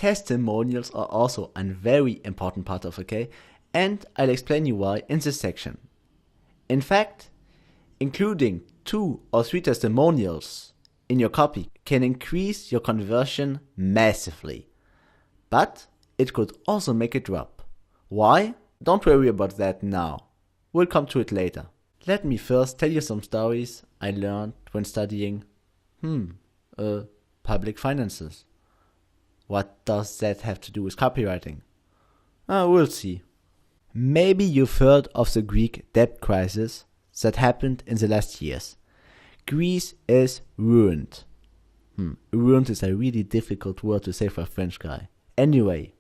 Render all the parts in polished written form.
testimonials are also a very important part of OK, and I'll explain you why in this section. In fact, including 2 or 3 testimonials in your copy can increase your conversion massively, but it could also make it drop. Why? Don't worry about that now. We'll come to it later. Let me first tell you some stories I learned when studying public finances. What does that have to do with copywriting? We'll see. Maybe you've heard of the Greek debt crisis that happened in the last years. Greece is ruined. Ruined is a really difficult word to say for a French guy. Anyway,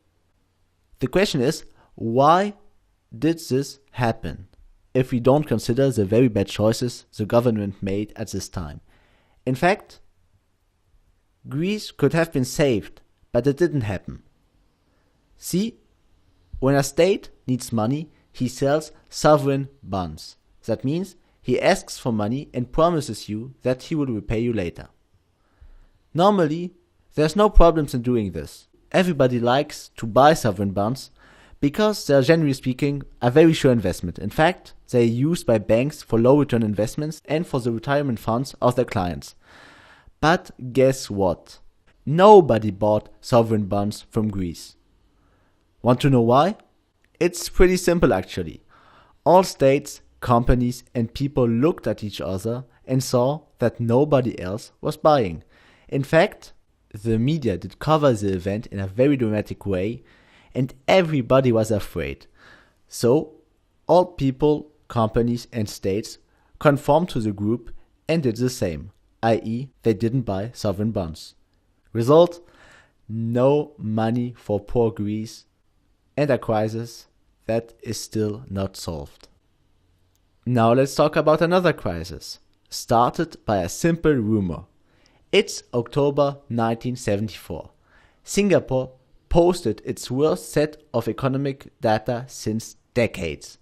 the question is, why did this happen if we don't consider the very bad choices the government made at this time? In fact, Greece could have been saved, but it didn't happen. See, when a state needs money, he sells sovereign bonds. That means he asks for money and promises you that he will repay you later. Normally, there's no problems in doing this. Everybody likes to buy sovereign bonds because they are, generally speaking, a very sure investment. In fact, they are used by banks for low return investments and for the retirement funds of their clients. But guess what? Nobody bought sovereign bonds from Greece. Want to know why? It's pretty simple actually. All states, companies and people looked at each other and saw that nobody else was buying. In fact, the media did cover the event in a very dramatic way and everybody was afraid. So, all people, companies and states conformed to the group and did the same, i.e. they didn't buy sovereign bonds. Result? No money for poor Greece and a crisis that is still not solved. Now let's talk about another crisis, started by a simple rumor. It's October 1974. Singapore posted its worst set of economic data since decades.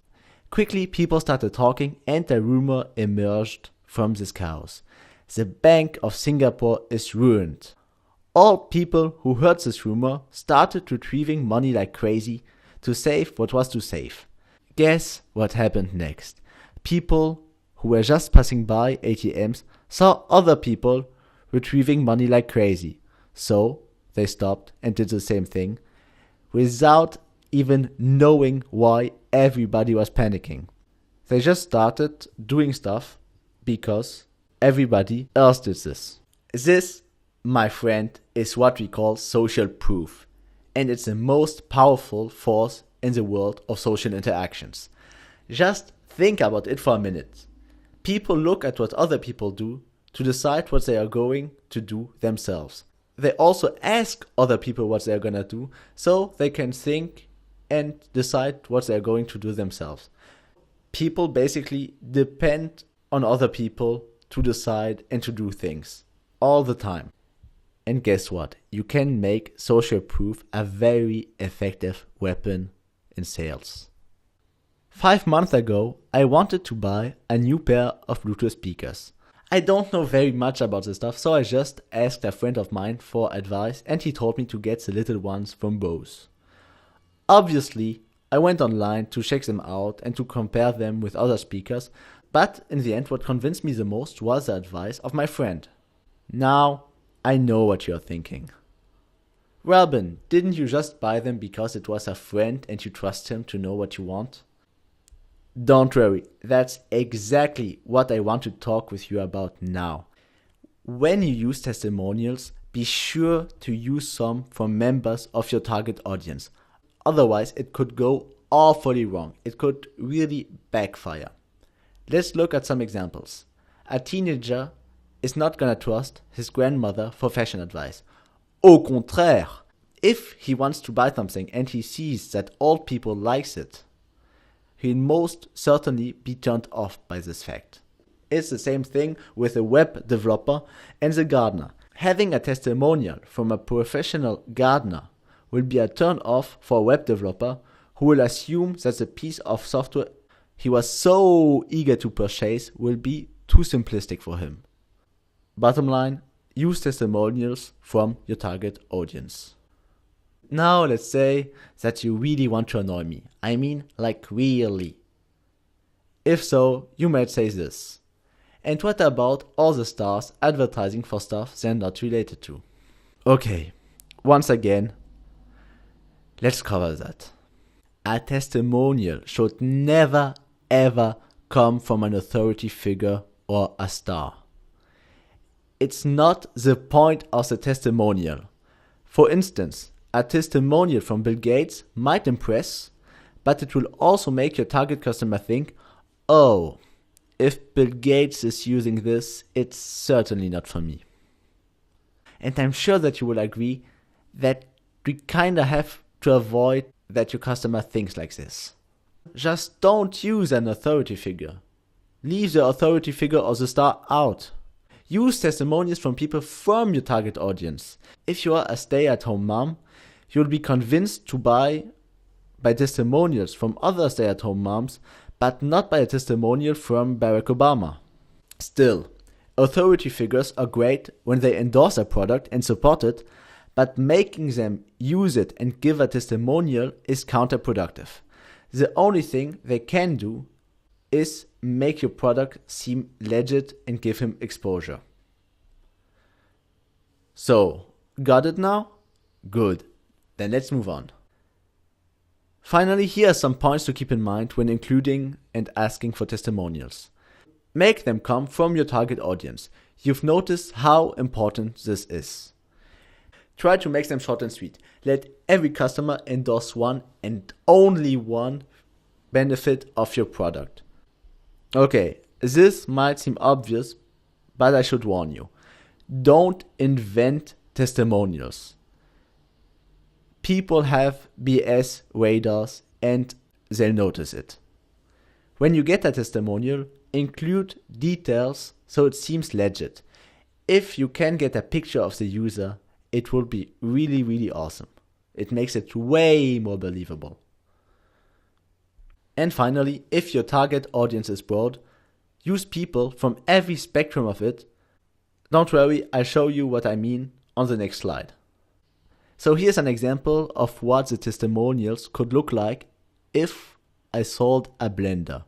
Quickly people started talking and a rumor emerged from this chaos. The Bank of Singapore is ruined. All people who heard this rumor started retrieving money like crazy to save what was to save. Guess what happened next? People who were just passing by ATMs saw other people retrieving money like crazy. So they stopped and did the same thing without even knowing why everybody was panicking. They just started doing stuff because everybody else did this. This, my friend, is what we call social proof. And it's the most powerful force in the world of social interactions. Just think about it for a minute. People look at what other people do to decide what they are going to do themselves. They also ask other people what they are going to do so they can think and decide what they are going to do themselves. People basically depend on other people to decide and to do things all the time. And guess what? You can make social proof a very effective weapon in sales. 5 months ago, I wanted to buy a new pair of Bluetooth speakers. I don't know very much about this stuff, so I just asked a friend of mine for advice and he told me to get the little ones from Bose. Obviously, I went online to check them out and to compare them with other speakers, but in the end what convinced me the most was the advice of my friend. Now, I know what you're thinking. Robin, didn't you just buy them because it was a friend and you trust him to know what you want? Don't worry, that's exactly what I want to talk with you about now. When you use testimonials, be sure to use some from members of your target audience. Otherwise, it could go awfully wrong. It could really backfire. Let's look at some examples. A teenager is not gonna trust his grandmother for fashion advice. Au contraire, if he wants to buy something and he sees that old people likes it, he'll most certainly be turned off by this fact. It's the same thing with a web developer and the gardener. Having a testimonial from a professional gardener will be a turn off for a web developer who will assume that the piece of software he was so eager to purchase will be too simplistic for him. Bottom line, use testimonials from your target audience. Now let's say that you really want to annoy me. I mean, like really. If so, you might say this. And what about all the stars advertising for stuff they're not related to? Okay, once again, let's cover that. A testimonial should never ever come from an authority figure or a star. It's not the point of the testimonial. For instance, a testimonial from Bill Gates might impress, but it will also make your target customer think, oh, if Bill Gates is using this, it's certainly not for me. And I'm sure that you will agree that we kinda have to avoid that your customer thinks like this. Just don't use an authority figure. Leave the authority figure or the star out. Use testimonials from people from your target audience. If you are a stay-at-home mom, you'll be convinced to buy by testimonials from other stay-at-home moms, but not by a testimonial from Barack Obama. Still, authority figures are great when they endorse a product and support it, but making them use it and give a testimonial is counterproductive. The only thing they can do is make your product seem legit and give him exposure. So, got it now? Good. Then let's move on. Finally, here are some points to keep in mind when including and asking for testimonials. Make them come from your target audience. You've noticed how important this is. Try to make them short and sweet. Let every customer endorse one and only one benefit of your product. Okay, this might seem obvious, but I should warn you. Don't invent testimonials. People have BS radars and they'll notice it. When you get a testimonial, include details so it seems legit. If you can get a picture of the user, it will be really, really awesome. It makes it way more believable. And finally, if your target audience is broad, use people from every spectrum of it. Don't worry, I'll show you what I mean on the next slide. So here's an example of what the testimonials could look like if I sold a blender.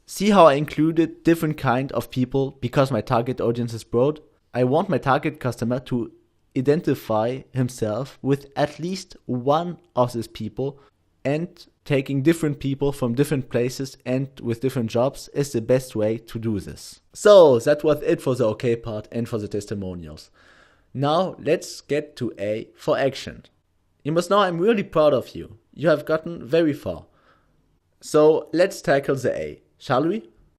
See how I included different kind of people because my target audience is broad? I want my target customer to identify himself with at least one of these people, and taking different people from different places and with different jobs is the best way to do this. So that was it for the okay part and for the testimonials. Now let's get to A for action. You must know I'm really proud of you. You have gotten very far. So let's tackle the A, shall we?